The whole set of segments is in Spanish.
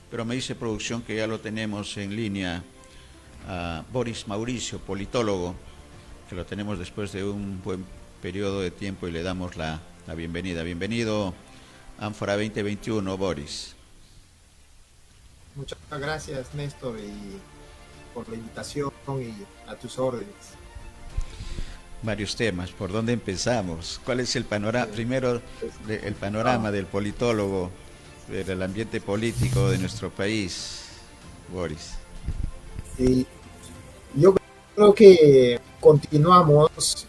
pero me dice producción que ya lo tenemos en línea a Boris Mauricio, politólogo, que lo tenemos después de un buen periodo de tiempo y le damos la bienvenida. Bienvenido Ánfora 2021, Boris. Muchas gracias, Néstor, y por la invitación y a tus órdenes. Varios temas, ¿por dónde empezamos? ¿Cuál es el panorama, primero Pues, el panorama ah, del politólogo, del ambiente político de nuestro país, Boris? y yo creo que continuamos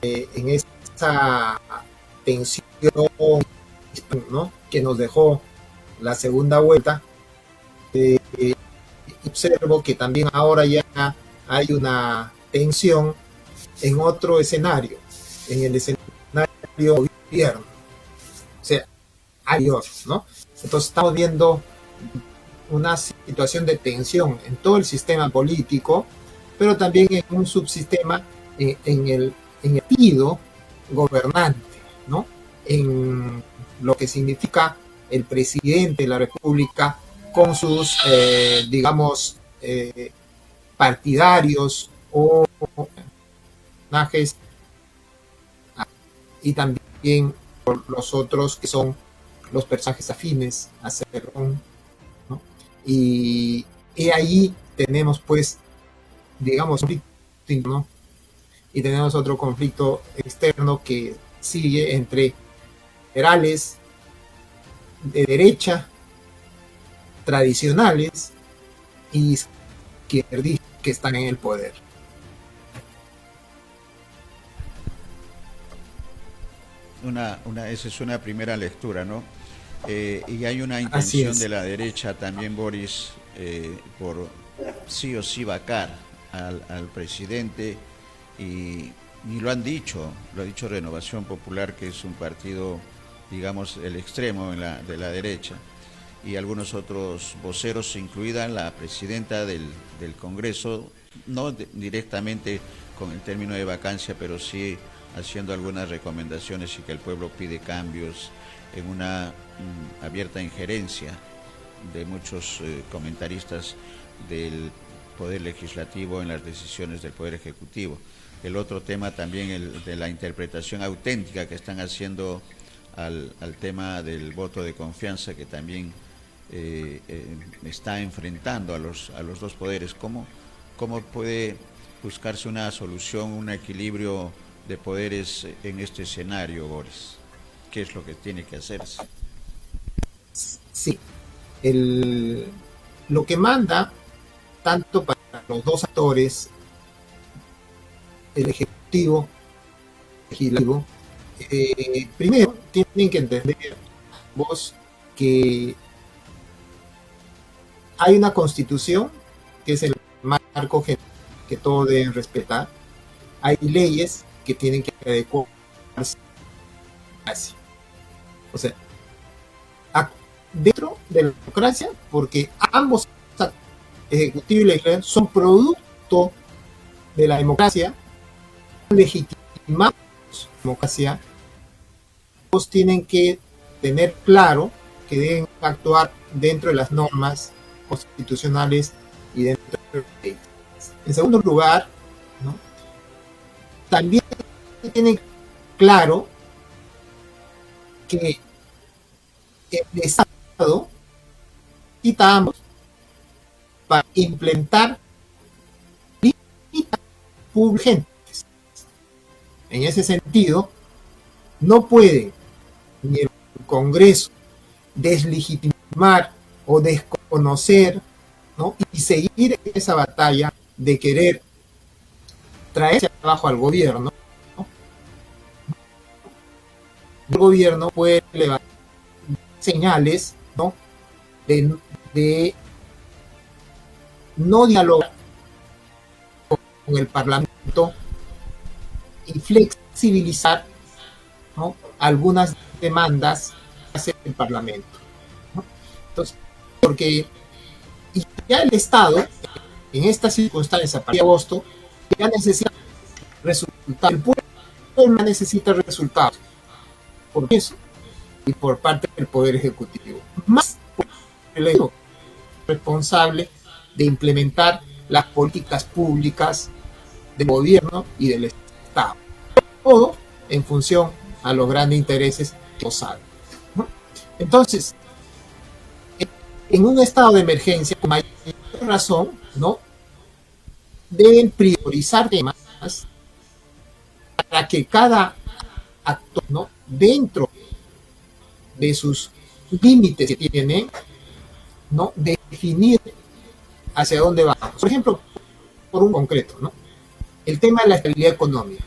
en esta tensión, ¿no?, que nos dejó la segunda vuelta. Eh, Observo que también ahora ya hay una tensión en otro escenario, en el escenario gobierno, o sea, hay otro, ¿no? Entonces estamos viendo una situación de tensión en todo el sistema político, pero también en un subsistema en el partido gobernante, ¿no? En lo que significa el presidente de la República con sus, digamos, partidarios o personajes, y también por los otros que son los personajes afines a Cerrón, ¿no? Y ahí tenemos, pues, digamos, un conflicto interno, y tenemos otro conflicto externo que sigue entre liberales de derecha tradicionales y izquierdistas que están en el poder. Esa es una primera lectura, ¿no? Y hay una Así intención es. de la derecha también, Boris, por sí o sí vacar al presidente y lo ha dicho Renovación Popular, que es un partido, digamos, el extremo de la derecha, y algunos otros voceros, incluida la presidenta del Congreso, no directamente con el término de vacancia, pero sí haciendo algunas recomendaciones y que el pueblo pide cambios en una abierta injerencia de muchos comentaristas del Poder Legislativo en las decisiones del Poder Ejecutivo. El otro tema también, el de la interpretación auténtica que están haciendo al tema del voto de confianza, que también está enfrentando a los dos poderes. ¿Cómo puede buscarse una solución, un equilibrio de poderes en este escenario, Boris? ¿Qué es lo que tiene que hacerse? Sí, el, lo que manda tanto para los dos actores, el ejecutivo y el legislativo, primero tienen que entender vos que hay una constitución que es el marco que todos deben respetar. Hay leyes que tienen que adecuarse así. O sea, dentro de la democracia, porque ambos, ejecutivo y legislativo, son producto de la democracia, legitimados la democracia, todos tienen que tener claro que deben actuar dentro de las normas constitucionales y dentro de las leyes. En segundo lugar, ¿no?, también tienen claro que el Estado necesita ambos para implementar políticas urgentes. En ese sentido, no puede ni el Congreso deslegitimar o desconocer, ¿no?, y seguir esa batalla de querer traerse abajo al gobierno, ¿no? El gobierno puede levantar señales, ¿no?, de no dialogar con el Parlamento y flexibilizar, ¿no?, algunas demandas que hace el Parlamento, ¿no? Entonces, porque y ya el Estado, en estas circunstancias, a partir de agosto, ya necesita resultados. El pueblo necesita resultados por eso y por parte del Poder Ejecutivo. Más, le digo, responsable de implementar las políticas públicas del gobierno y del Estado. Todo en función a los grandes intereses que lo saben, ¿no? Entonces, en un estado de emergencia, con mayor razón, ¿no?, deben priorizar temas para que cada actor, ¿no?, dentro de sus límites que tiene, ¿no?, definir hacia dónde vamos. Por ejemplo, por un concreto, ¿no?, el tema de la estabilidad económica.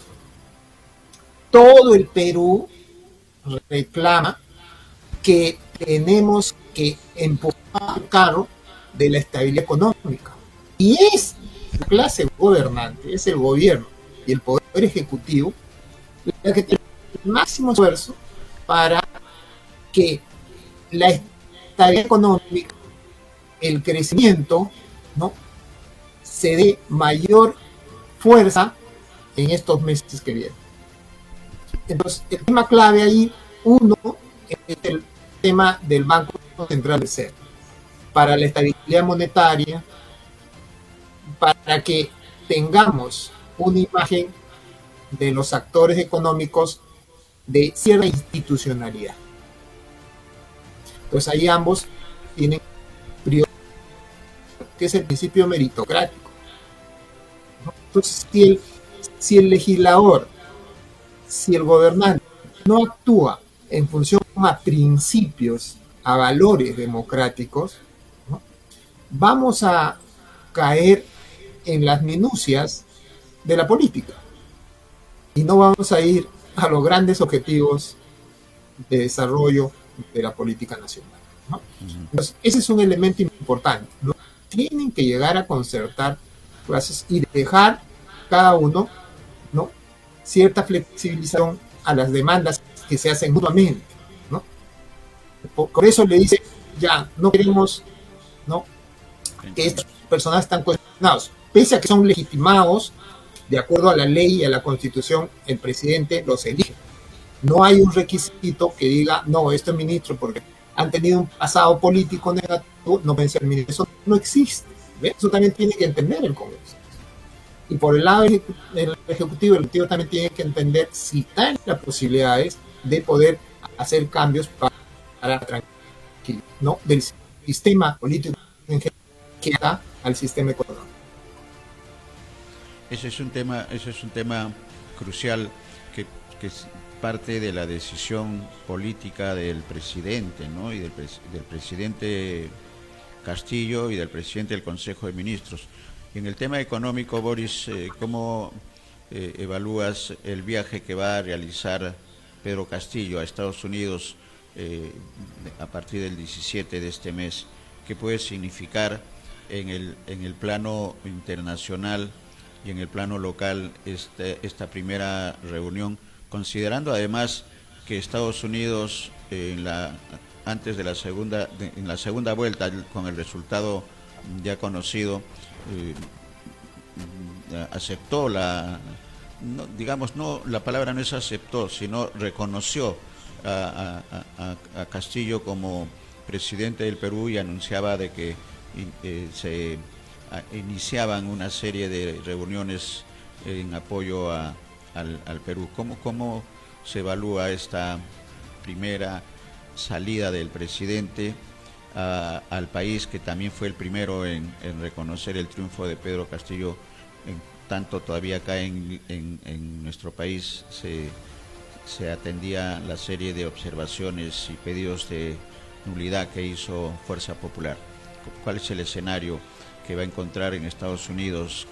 Todo el Perú reclama que tenemos que empujar el carro de la estabilidad económica. Y es la clase gobernante, es el gobierno y el poder ejecutivo la que tiene el máximo esfuerzo para que la estabilidad económica, el crecimiento, ¿no?, se dé mayor fuerza en estos meses que vienen. Entonces, el tema clave ahí, uno, es el tema del Banco Central de Reserva, para la estabilidad monetaria, para que tengamos una imagen de los actores económicos de cierta institucionalidad. Pues ahí ambos tienen prioridad, que es el principio meritocrático, ¿no? Entonces, si el legislador, si el gobernante no actúa en función a principios, a valores democráticos, ¿no?, vamos a caer en las minucias de la política y no vamos a ir a los grandes objetivos de desarrollo de la política nacional, ¿no? Entonces, ese es un elemento importante, ¿no? Tienen que llegar a concertar clases y dejar cada uno, ¿no?, cierta flexibilización a las demandas que se hacen mutuamente, ¿no? Por eso le dice, ya, no queremos, ¿no?, que estas personas están cuestionados, pese a que son legitimados de acuerdo a la ley y a la Constitución, el presidente los elige. No hay un requisito que diga, no, este ministro, porque han tenido un pasado político negativo, no pueden ser ministros. Eso no existe, ¿ve? Eso también tiene que entender el Congreso. Y por el lado del Ejecutivo, el Ejecutivo también tiene que entender si están las posibilidades de poder hacer cambios para tranquilidad, ¿no?, del sistema político en general que da al sistema económico. Ese es un tema crucial que es parte de la decisión política del presidente, ¿no?, y del presidente Castillo y del presidente del Consejo de Ministros. Y en el tema económico, Boris, ¿cómo evalúas el viaje que va a realizar Pedro Castillo a Estados Unidos a partir del 17 de este mes? ¿Qué puede significar en el plano internacional y en el plano local esta primera reunión, considerando además que Estados Unidos en la segunda vuelta, con el resultado ya conocido, aceptó la palabra no es aceptó, sino reconoció a Castillo como presidente del Perú y anunciaba de que se iniciaban una serie de reuniones en apoyo al Perú. ¿Cómo se evalúa esta primera salida del presidente al país, que también fue el primero en reconocer el triunfo de Pedro Castillo, en tanto todavía acá en nuestro país se atendía la serie de observaciones y pedidos de nulidad que hizo Fuerza Popular? ¿Cuál es el escenario que va a encontrar en Estados Unidos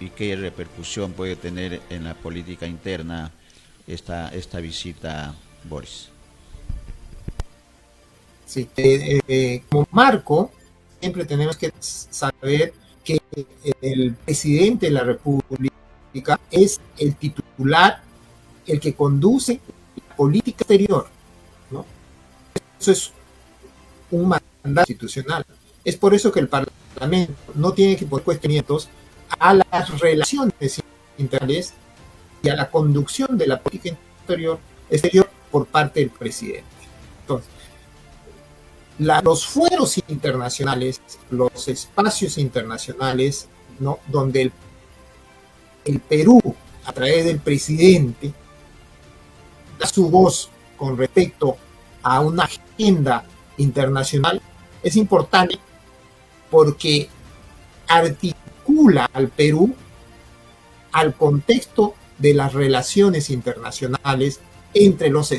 y qué repercusión puede tener en la política interna esta visita, Boris? Sí, como marco, siempre tenemos que saber que el presidente de la República es el titular, el que conduce la política exterior, ¿no? Eso es un mandato institucional. Es por eso que el Parlamento no tiene que poner cuestionamientos a las relaciones internacionales y a la conducción de la política exterior por parte del presidente. Entonces, los fueros internacionales, los espacios internacionales, ¿no? Donde el Perú, a través del presidente, da su voz con respecto a una agenda internacional, es importante porque articula al Perú al contexto de las relaciones internacionales entre los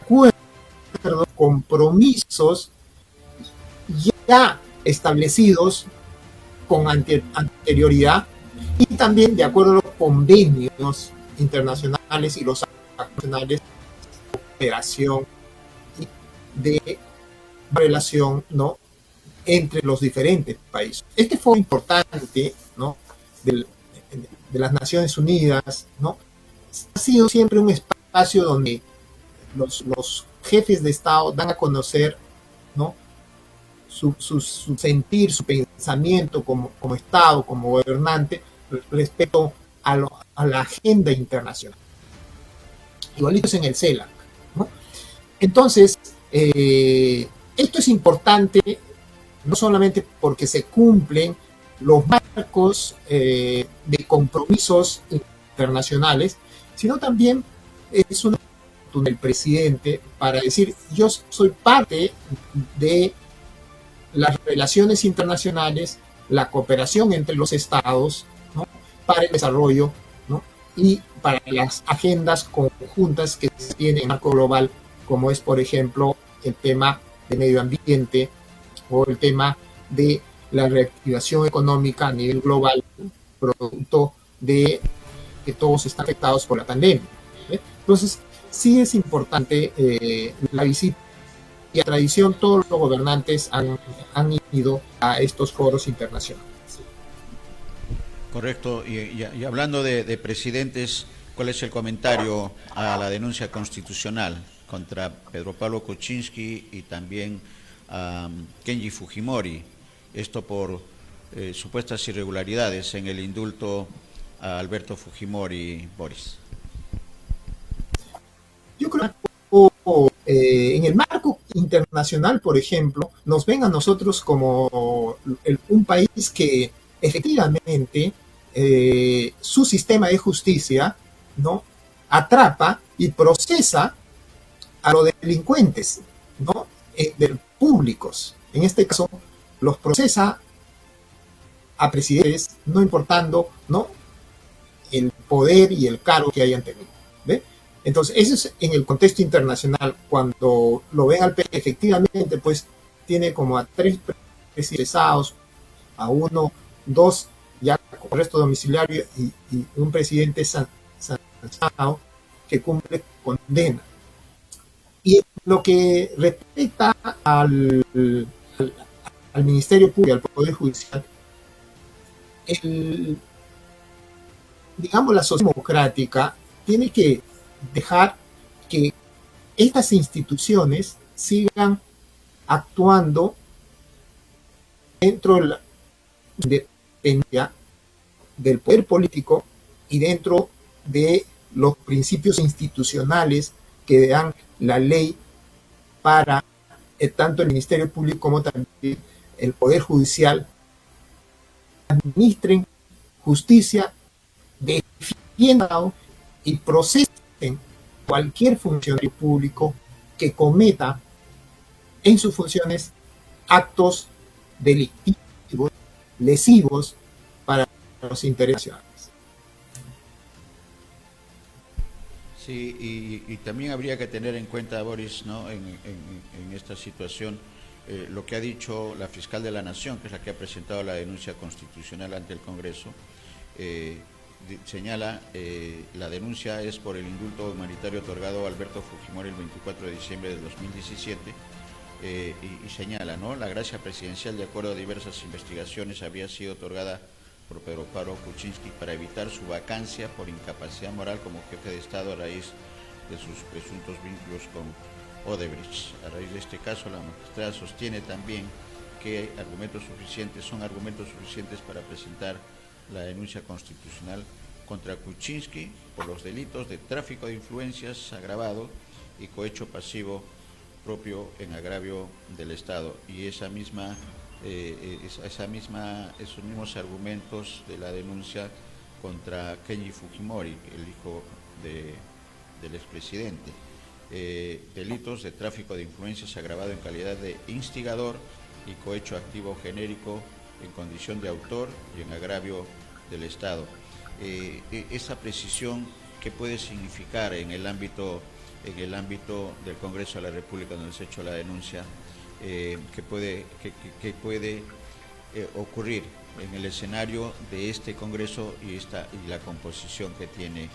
acuerdos, compromisos ya establecidos con anterioridad y también de acuerdo a los convenios internacionales y los nacionales de cooperación de relación, ¿no? Entre los diferentes países. Este fue importante, ¿no? De las Naciones Unidas, ¿no? Ha sido siempre un espacio donde los jefes de Estado dan a conocer, ¿no? Su sentir, su pensamiento como Estado, como gobernante, respecto a la agenda internacional. Igualito es en el CELAC, ¿no? Entonces, esto es importante no solamente porque se cumplen los marcos de compromisos internacionales, sino también es una oportunidad del presidente para decir, yo soy parte de las relaciones internacionales, la cooperación entre los estados, ¿no? Para el desarrollo, ¿no? Y para las agendas conjuntas que se tienen en marco global, como es, por ejemplo, el tema de medio ambiente o el tema de la reactivación económica a nivel global, producto de que todos están afectados por la pandemia. Entonces, sí es importante la visita y a tradición todos los gobernantes han ido a estos foros internacionales. Correcto. Y hablando de presidentes, ¿cuál es el comentario a la denuncia constitucional contra Pedro Pablo Kuczynski y también a Kenji Fujimori? Esto por supuestas irregularidades en el indulto a Alberto Fujimori, Boris. Yo creo que en el marco internacional, por ejemplo, nos ven a nosotros como un país que efectivamente su sistema de justicia, ¿no? Atrapa y procesa a los delincuentes, ¿no? Públicos. En este caso, los procesa a presidentes, no importando, ¿no? El poder y el cargo que hayan tenido. ¿Ve? Entonces, eso es en el contexto internacional. Cuando lo ven al PEC, efectivamente, pues tiene como a 3 presidentes, a 1, 2 ya con arresto domiciliario y un presidente sancionado que cumple condena. Y en lo que respecta al Ministerio Público, al Poder Judicial, digamos, la sociedad democrática tiene que dejar que estas instituciones sigan actuando dentro de la independencia del poder político y dentro de los principios institucionales que dan la ley para tanto el Ministerio Público como también el Poder Judicial administren justicia, defiendan y procesen cualquier funcionario público que cometa en sus funciones actos delictivos, lesivos para los intereses nacionales. Sí, y también habría que tener en cuenta, Boris, ¿no? En esta situación, lo que ha dicho la fiscal de la Nación, que es la que ha presentado la denuncia constitucional ante el Congreso, señala, la denuncia es por el indulto humanitario otorgado a Alberto Fujimori el 24 de diciembre del 2017, y señala, ¿no? La gracia presidencial, de acuerdo a diversas investigaciones, había sido otorgada por Pedro Pablo Kuczynski para evitar su vacancia por incapacidad moral como jefe de Estado a raíz de sus presuntos vínculos con Odebrecht. A raíz de este caso, la magistrada sostiene también que son argumentos suficientes para presentar la denuncia constitucional contra Kuczynski por los delitos de tráfico de influencias agravado y cohecho pasivo propio en agravio del Estado. Y esos mismos argumentos de la denuncia contra Kenji Fujimori, el hijo del expresidente. Delitos de tráfico de influencias agravado en calidad de instigador y cohecho activo genérico en condición de autor y en agravio del Estado. Esa precisión, ¿qué puede significar en el ámbito del Congreso de la República donde se ha hecho la denuncia? ¿Qué puede ocurrir en el escenario de este Congreso y la composición que tiene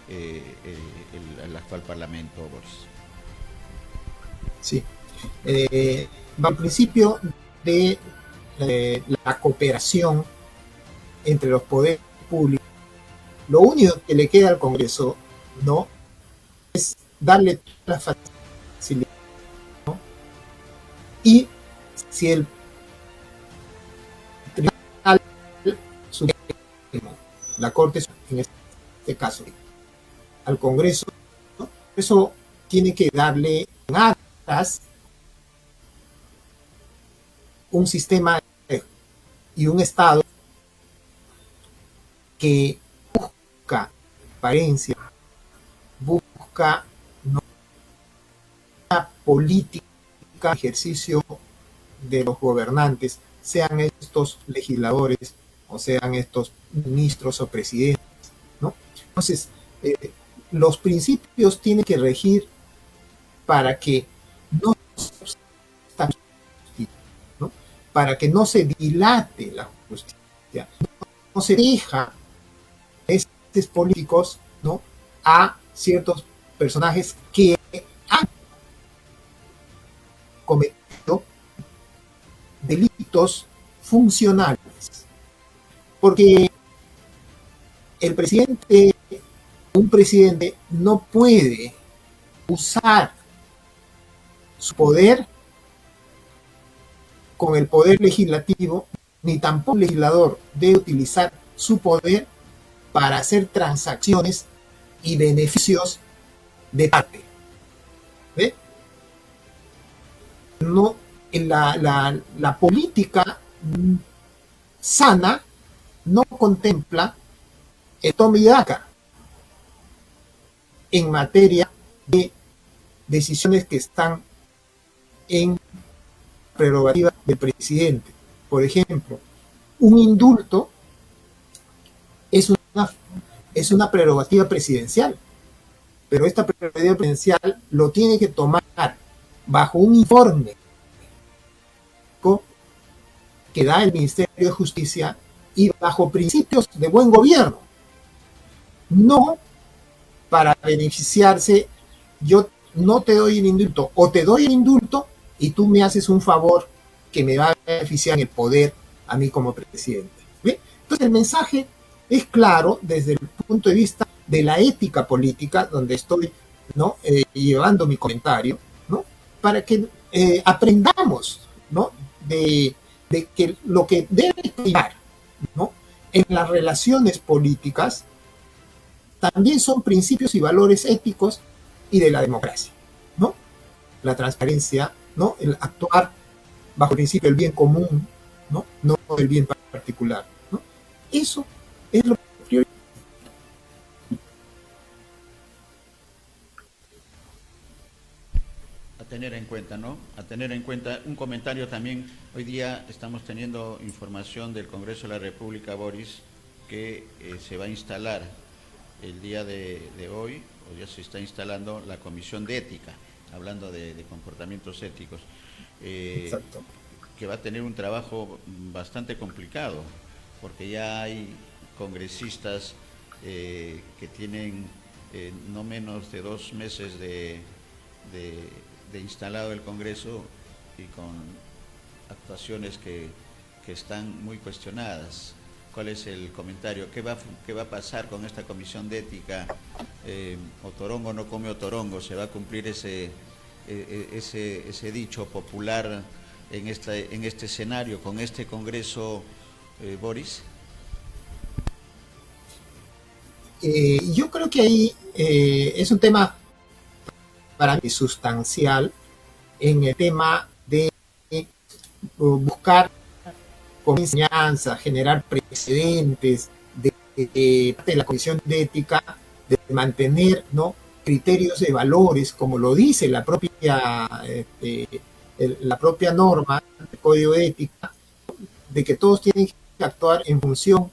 el actual Parlamento, Boris? Sí. Al principio de la cooperación entre los poderes públicos, lo único que le queda al Congreso, ¿no?, es darle la facilidad, ¿no? Y si el Tribunal Supremo, la Corte en este caso, al Congreso, ¿no?, eso tiene que darle un sistema y un Estado que busca transparencia, busca, ¿no?, una política, ejercicio de los gobernantes, sean estos legisladores o sean estos ministros o presidentes, ¿no? Entonces, los principios tienen que regir para que no, ¿no?, para que no se dilate la justicia, no se deja estos políticos, ¿no?, a ciertos personajes que han cometido delitos funcionales. Porque un presidente no puede usar su poder con el poder legislativo, ni tampoco el legislador debe utilizar su poder para hacer transacciones y beneficios de parte. ¿Ve? No, la política sana no contempla el toma y daca en materia de decisiones que están en prerrogativa del presidente. Por ejemplo, un indulto es una prerrogativa presidencial, pero esta prerrogativa presidencial lo tiene que tomar bajo un informe que da el Ministerio de Justicia y bajo principios de buen gobierno, no para beneficiarse. Yo no te doy el indulto, o te doy el indulto y tú me haces un favor que me va a beneficiar en el poder a mí como presidente. ¿Ve? Entonces el mensaje es claro desde el punto de vista de la ética política, donde estoy, ¿no?, llevando mi comentario, ¿no?, para que aprendamos, ¿no?, de que lo que debe primar, ¿no?, en las relaciones políticas también son principios y valores éticos y de la democracia, ¿no? La transparencia, ¿no?, el actuar bajo el principio del bien común, ¿no?, no el bien particular, ¿no? Eso es lo prioritario. A tener en cuenta, ¿no? A tener en cuenta un comentario también. Hoy día estamos teniendo información del Congreso de la República, Boris, que se va a instalar el día de hoy, o ya se está instalando la Comisión de Ética, hablando de comportamientos éticos, Exacto. que va a tener un trabajo bastante complicado, porque ya hay congresistas que tienen no menos de 2 meses de instalado el Congreso y con actuaciones que están muy cuestionadas. ¿Cuál es el comentario? ¿Qué va a pasar con esta comisión de ética? Otorongo no come otorongo. ¿Se va a cumplir ese dicho popular en este escenario, con este Congreso, Boris? Yo creo que ahí es un tema para mí sustancial, en el tema de buscar con enseñanza, generar precedentes de la Comisión de Ética, de mantener, ¿no?, criterios de valores, como lo dice la propia norma del Código de Ética, de que todos tienen que actuar en función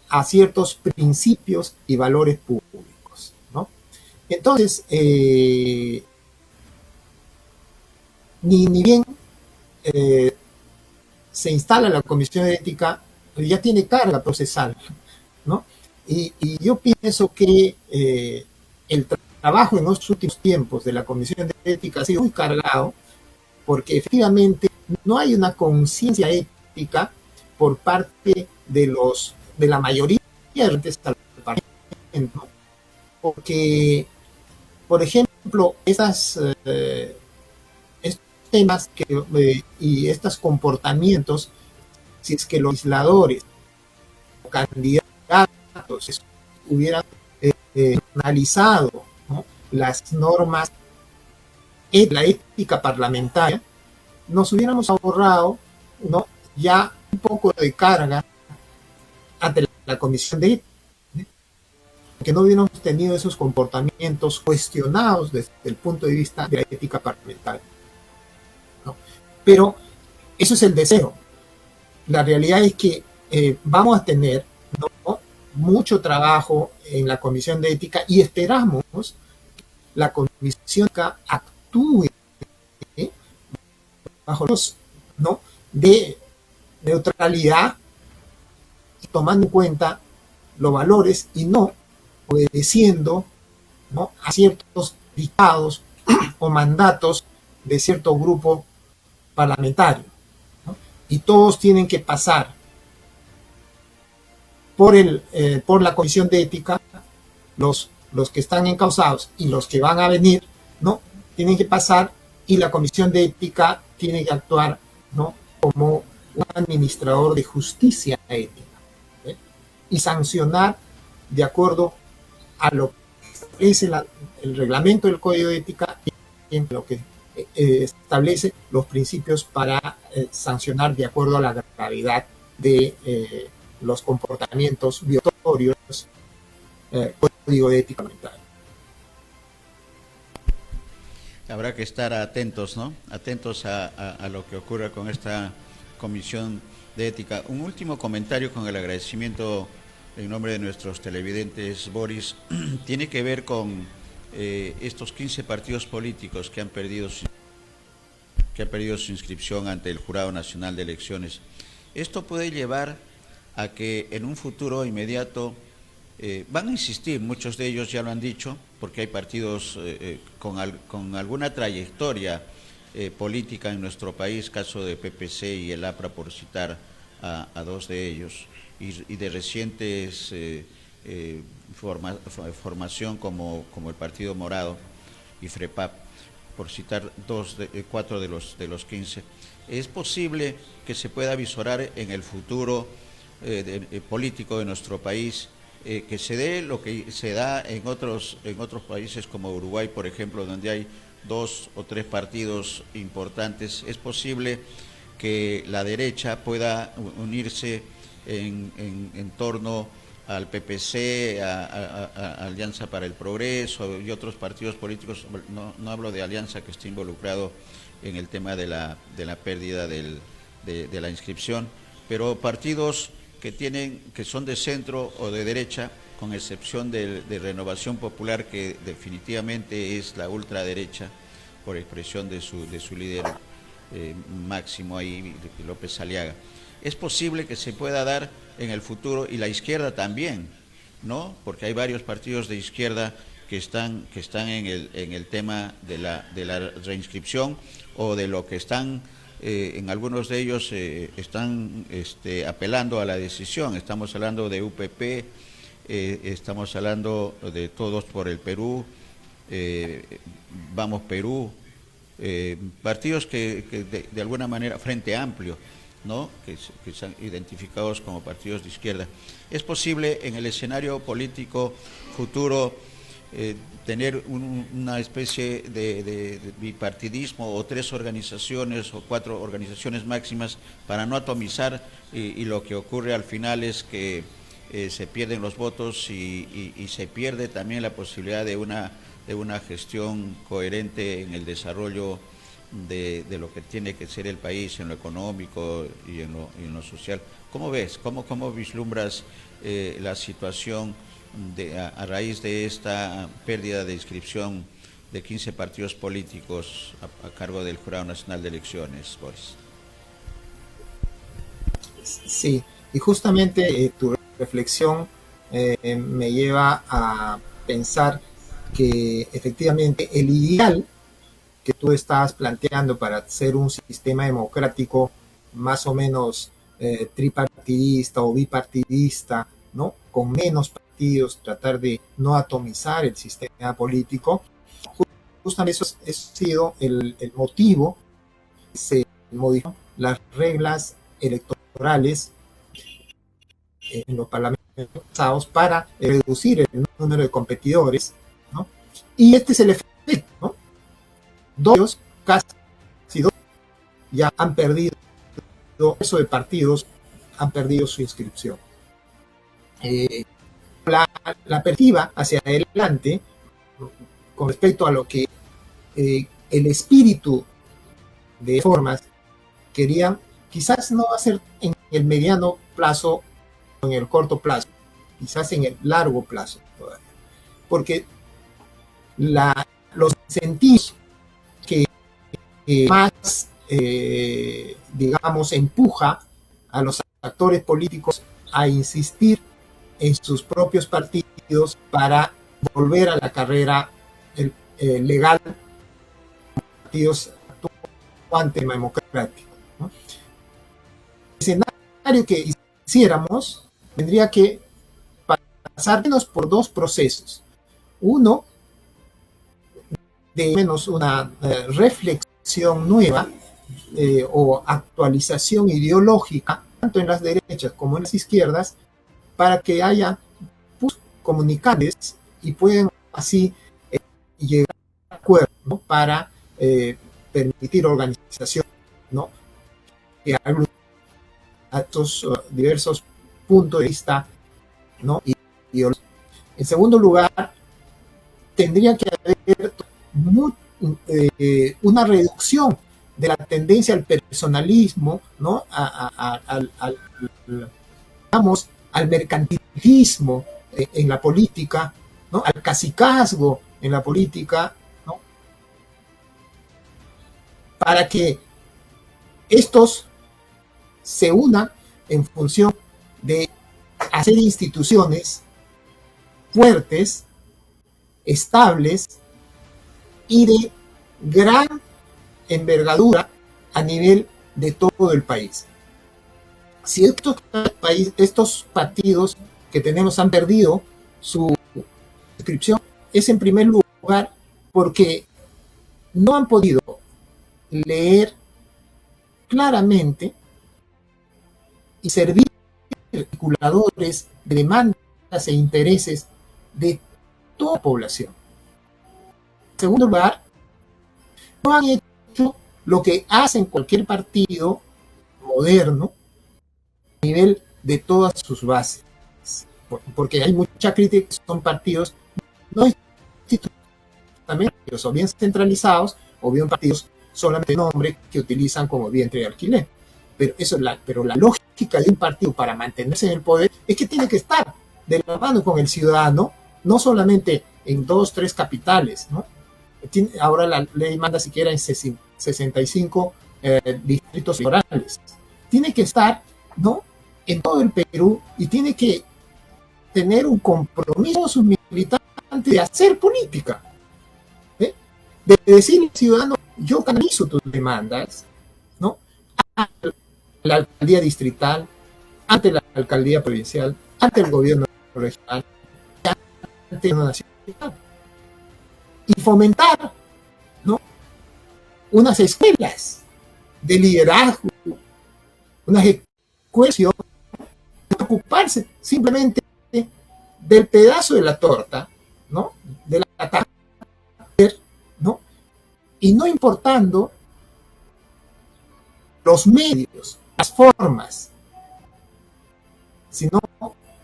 a ciertos principios y valores públicos, ¿no? Entonces, ni bien se instala la Comisión de Ética, ya tiene carga procesal, ¿no? Y yo pienso que el trabajo en los últimos tiempos de la Comisión de Ética ha sido muy cargado, porque efectivamente no hay una conciencia ética por parte de la mayoría del Parlamento, porque, por ejemplo, estos temas y estos comportamientos, si es que los legisladores o candidatos hubieran analizado, ¿no?, las normas, la ética parlamentaria, nos hubiéramos ahorrado, ¿no?, ya un poco de carga ante la Comisión de Ética, que no hubiéramos tenido esos comportamientos cuestionados desde el punto de vista de la ética parlamentaria, ¿no? Pero eso es el deseo. La realidad es que vamos a tener, ¿no?, mucho trabajo en la Comisión de Ética, y esperamos la Comisión actúe bajo los, ¿no?, de neutralidad, tomando en cuenta los valores y no obedeciendo, ¿no?, a ciertos dictados o mandatos de cierto grupo parlamentario, ¿no? Y todos tienen que pasar por la Comisión de Ética, los que están encausados y los que van a venir, ¿no?, tienen que pasar, y la Comisión de Ética tiene que actuar, ¿no?, como un administrador de justicia ética, ¿eh?, y sancionar de acuerdo a lo que establece el reglamento del Código de Ética, y en lo que establece los principios para sancionar de acuerdo a la gravedad de los comportamientos violatorios Código de Ética parlamentaria. Habrá que estar atentos, ¿no? Atentos a lo que ocurra con esta Comisión de Ética. Un último comentario, con el agradecimiento en nombre de nuestros televidentes, Boris, tiene que ver con estos 15 partidos políticos que han perdido su inscripción ante el Jurado Nacional de Elecciones. Esto puede llevar a que en un futuro inmediato van a insistir, muchos de ellos ya lo han dicho, porque hay partidos con alguna trayectoria política en nuestro país, caso de PPC y el APRA, por citar a dos de ellos, y de recientes formación como el Partido Morado y FREPAP, por citar cuatro de los 15. Es posible que se pueda visorar en el futuro político de nuestro país, que se dé lo que se da en otros países como Uruguay, por ejemplo, donde hay 2 o 3 partidos importantes. Es posible que la derecha pueda unirse en torno al PPC, a Alianza para el Progreso y otros partidos políticos. No hablo de Alianza, que esté involucrado en el tema de la pérdida de la inscripción, pero partidos que son de centro o de derecha, con excepción de Renovación Popular, que definitivamente es la ultraderecha, por expresión de su líder máximo ahí, López Aliaga. Es posible que se pueda dar en el futuro, y la izquierda también, ¿no?, porque hay varios partidos de izquierda que están en el tema de la reinscripción, o de lo que están en algunos de ellos están apelando a la decisión. Estamos hablando de UPP, estamos hablando de Todos por el Perú, Vamos Perú, partidos que de alguna manera, Frente Amplio, ¿no?, que están identificados como partidos de izquierda. Es posible en el escenario político futuro tener una especie de bipartidismo, o 3 organizaciones o 4 organizaciones máximas, para no atomizar, y lo que ocurre al final es que se pierden los votos, y se pierde también la posibilidad de una gestión coherente en el desarrollo de lo que tiene que ser el país, en lo económico y en lo social. ¿Cómo ves? ¿Cómo vislumbras la situación a raíz de esta pérdida de inscripción de 15 partidos políticos a cargo del Jurado Nacional de Elecciones, Boris? Sí, y justamente tu reflexión me lleva a pensar que efectivamente el ideal que tú estás planteando para hacer un sistema democrático más o menos tripartidista o bipartidista, ¿no? Con menos partidos, tratar de no atomizar el sistema político. Justamente eso ha sido el motivo que se modificó las reglas electorales en los parlamentos pasados para reducir el número de competidores, ¿no? Y este es el efecto, ¿no? Dos, casi dos, ya han perdido, eso de partidos han perdido su inscripción. La perspectiva hacia adelante con respecto a lo que el espíritu de formas querían, quizás no va a ser en el mediano plazo o en el corto plazo, quizás en el largo plazo todavía, porque los incentivos que más, digamos, empuja a los actores políticos a insistir en sus propios partidos para volver a la carrera legal, partidos antidemocráticos, ¿no? El escenario que hiciéramos tendría que pasar menos por 2 procesos. Uno, de menos una reflexión nueva o actualización ideológica, tanto en las derechas como en las izquierdas, para que haya comunicantes y puedan así llegar a acuerdo, ¿no? Para permitir organización, ¿no? Que aglutina a estos diversos puntos de vista, ¿no? En segundo lugar, tendría que haber una reducción de la tendencia al personalismo, ¿no? Digamos, al mercantilismo en la política, ¿no? Al cacicazgo en la política, ¿no? Para que estos se unan en función de hacer instituciones fuertes, estables y de gran envergadura a nivel de todo el país. Si estos partidos que tenemos han perdido su inscripción, es en primer lugar porque no han podido leer claramente y servir articuladores de demandas e intereses de toda la población. En segundo lugar, no han hecho lo que hacen cualquier partido moderno a nivel de todas sus bases, porque hay mucha crítica que son partidos no institucionales, o bien centralizados o bien partidos solamente de nombre que utilizan como vientre de alquiler. Pero la lógica de un partido para mantenerse en el poder es que tiene que estar de la mano con el ciudadano, no solamente en 2, 3 capitales, ¿no? Ahora la ley manda siquiera en 65 distritos electorales. Tiene que estar, ¿no?, en todo el Perú, y tiene que tener un compromiso con sus militantes de hacer política, ¿eh? De decirle al ciudadano: yo canalizo tus demandas, ¿no?, ante la alcaldía distrital, ante la alcaldía provincial, ante el gobierno regional, ante la nacional, y fomentar, ¿no?, unas escuelas de liderazgo, una cohesión, ocuparse simplemente del pedazo de la torta, ¿no?, de la tratar, ¿no? Y no importando los medios, las formas, sino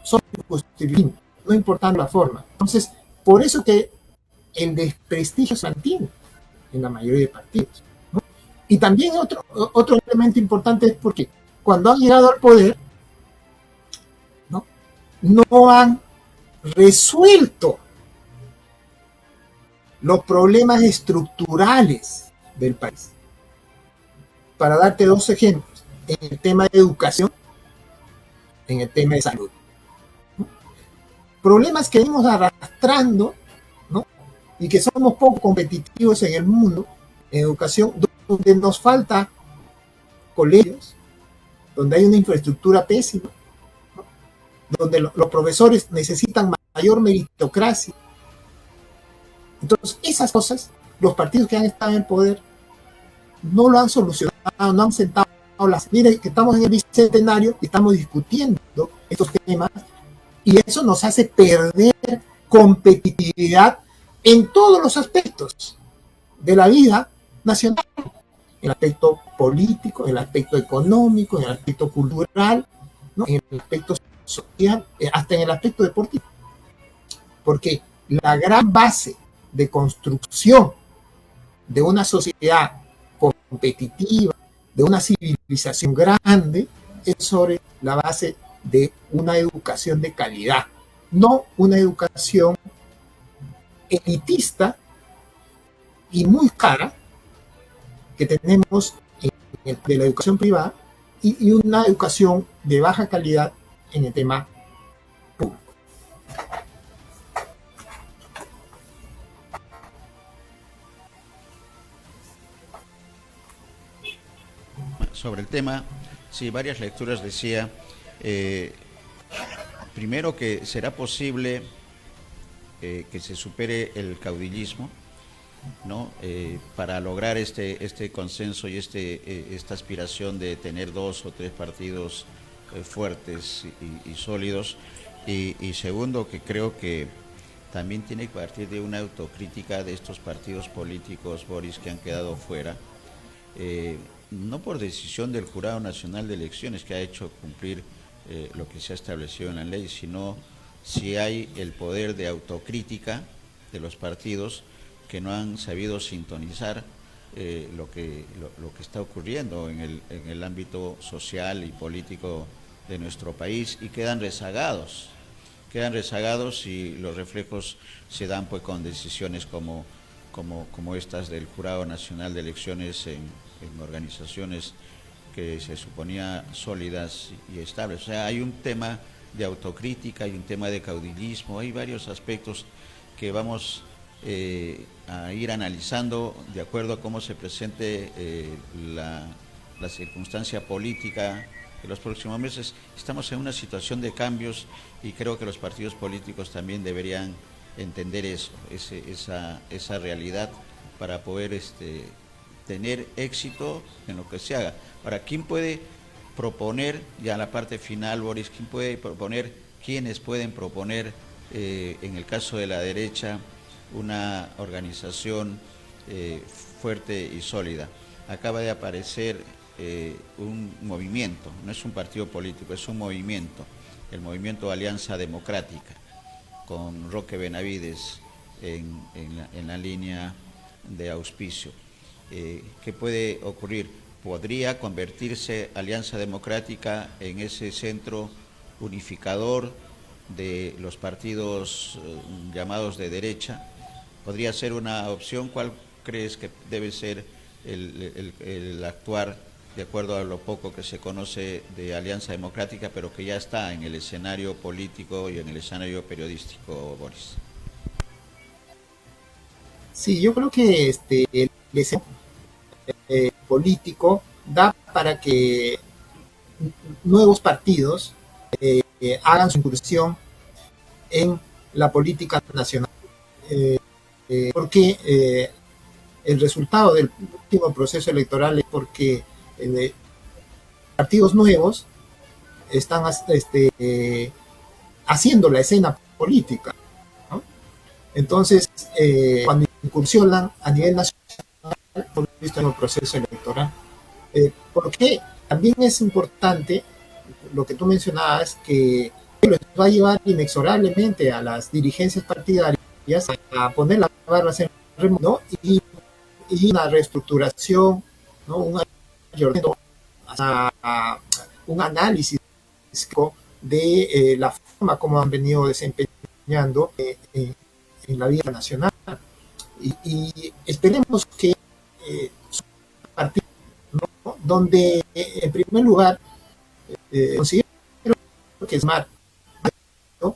son justificados, no importando la forma. Entonces, por eso que el desprestigio se mantiene en la mayoría de partidos, ¿no? Y también otro elemento importante es porque cuando han llegado al poder, no han resuelto los problemas estructurales del país. Para darte dos ejemplos, en el tema de educación, en el tema de salud, ¿no? Problemas que venimos arrastrando, ¿no? Y que somos poco competitivos en el mundo, en educación, donde nos falta colegios, donde hay una infraestructura pésima, ¿no? Donde los profesores necesitan mayor meritocracia. Entonces, esas cosas, los partidos que han estado en el poder no lo han solucionado, no han sentado las... Mire, que estamos en el bicentenario y estamos discutiendo estos temas, y eso nos hace perder competitividad en todos los aspectos de la vida nacional, en el aspecto político, en el aspecto económico, en el aspecto cultural, ¿no? En el aspecto social, hasta en el aspecto deportivo. Porque la gran base de construcción de una sociedad competitiva, de una civilización grande, es sobre la base de una educación de calidad, no una educación elitista y muy cara que tenemos de la educación privada, y una educación de baja calidad en el tema público. Sobre el tema, sí, varias lecturas decía, primero que será posible que se supere el caudillismo, ¿no? Para lograr este consenso y esta aspiración de tener 2 o 3 partidos fuertes y sólidos, y segundo que creo que también tiene que partir de una autocrítica de estos partidos políticos, Boris, que han quedado fuera, no por decisión del Jurado Nacional de Elecciones, que ha hecho cumplir lo que se ha establecido en la ley, sino si hay el poder de autocrítica de los partidos que no han sabido sintonizar lo que está ocurriendo en el ámbito social y político de nuestro país, y quedan rezagados y los reflejos se dan pues con decisiones como estas del Jurado Nacional de Elecciones en organizaciones que se suponía sólidas y estables. O sea, hay un tema de autocrítica, hay un tema de caudillismo, hay varios aspectos que vamos a ir analizando de acuerdo a cómo se presente la circunstancia política en los próximos meses. Estamos en una situación de cambios y creo que los partidos políticos también deberían entender eso, esa realidad, para poder tener éxito en lo que se haga. Ahora, ¿quién puede proponer, ya la parte final, Boris, quiénes pueden proponer, en el caso de la derecha, una organización fuerte y sólida? Acaba de aparecer un movimiento, no es un partido político, es un movimiento, el movimiento Alianza Democrática, con Roque Benavides en la línea de auspicio. ¿Qué puede ocurrir? ¿Podría convertirse Alianza Democrática en ese centro unificador de los partidos llamados de derecha? ¿Podría ser una opción? ¿Cuál crees que debe ser el actuar de acuerdo a lo poco que se conoce de Alianza Democrática, pero que ya está en el escenario político y en el escenario periodístico, Boris? Sí, yo creo que el escenario político da para que nuevos partidos hagan su incursión en la política nacional, porque el resultado del último proceso electoral es porque partidos nuevos están haciendo la escena política, ¿no? Entonces, cuando incursionan a nivel nacional, por visto en el proceso electoral. ¿Por qué? También es importante lo que tú mencionabas, que les va a llevar inexorablemente a las dirigencias partidarias a poner las barras en remoto, ¿no? Y una reestructuración, ¿no? Un análisis de la forma como han venido desempeñando en la vida nacional. Y esperemos que partido, ¿no? Donde en primer lugar considero que es más, ¿no?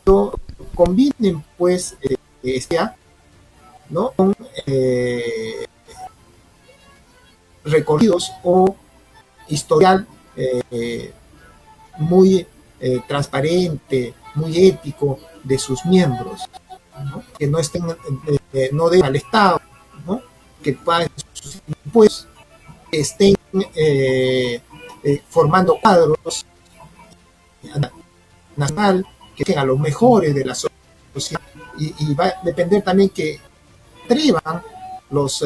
Combinen pues ¿no? Con recorridos o historial muy transparente, muy ético de sus miembros, ¿no? Que no estén, no den al Estado, ¿no? Que paguen sus impuestos, que estén formando cuadros nacional, que sean a los mejores de la sociedad, y va a depender también que atrevan los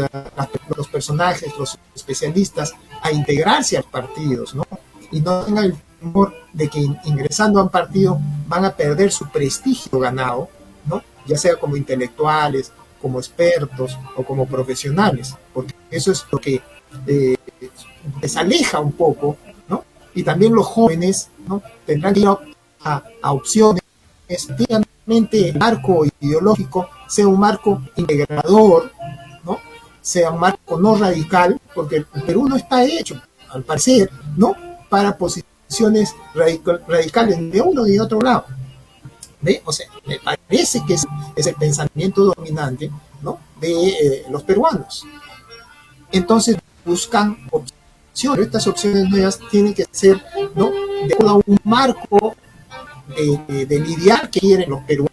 personajes, los especialistas a integrarse a partidos, ¿no? Y no tengan el temor de que ingresando a un partido van a perder su prestigio ganado, ¿no? Ya sea como intelectuales, como expertos o como profesionales, porque eso es lo que les aleja un poco, ¿no? Y también los jóvenes, ¿no? Tendrán que ir a opciones, efectivamente, el marco ideológico sea un marco integrador, ¿no? Sea un marco no radical, porque el Perú no está hecho, al parecer, ¿no? Para posiciones radicales de uno y de otro lado. ¿Ve? O sea, me parece que es el pensamiento dominante, ¿no? De los peruanos. Entonces buscan opciones, estas opciones nuevas tienen que ser, ¿no? De acuerdo a un marco del ideal que quieren los peruanos,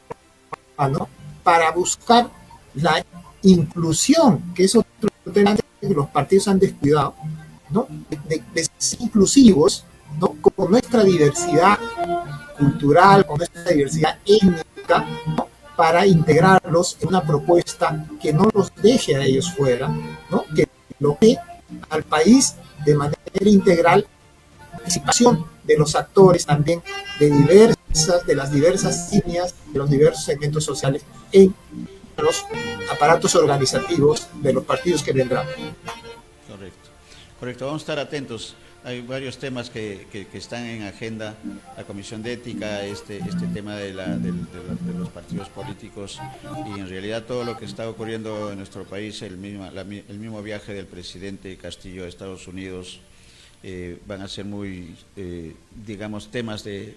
¿no? Para buscar la inclusión, que es otro tema que los partidos han descuidado, ¿no? De ser inclusivos, ¿no? Con nuestra diversidad cultural, con nuestra diversidad étnica, ¿no? Para integrarlos en una propuesta que no los deje a ellos fuera, ¿no? Que lo que al país de manera integral, participación de los actores también de las diversas líneas, de los diversos segmentos sociales en los aparatos organizativos de los partidos que vendrán. Correcto, correcto. Vamos a estar atentos. Hay varios temas que están en agenda, la Comisión de Ética, este tema de los partidos políticos, y en realidad todo lo que está ocurriendo en nuestro país, el mismo viaje del presidente Castillo a Estados Unidos, van a ser muy, digamos, temas de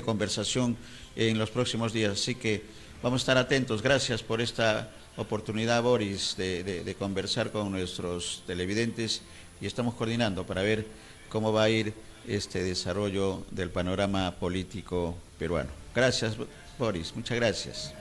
conversación en los próximos días. Así que vamos a estar atentos. Gracias por esta oportunidad, Boris, de conversar con nuestros televidentes, y estamos coordinando para ver cómo va a ir este desarrollo del panorama político peruano. Gracias, Boris. Muchas gracias.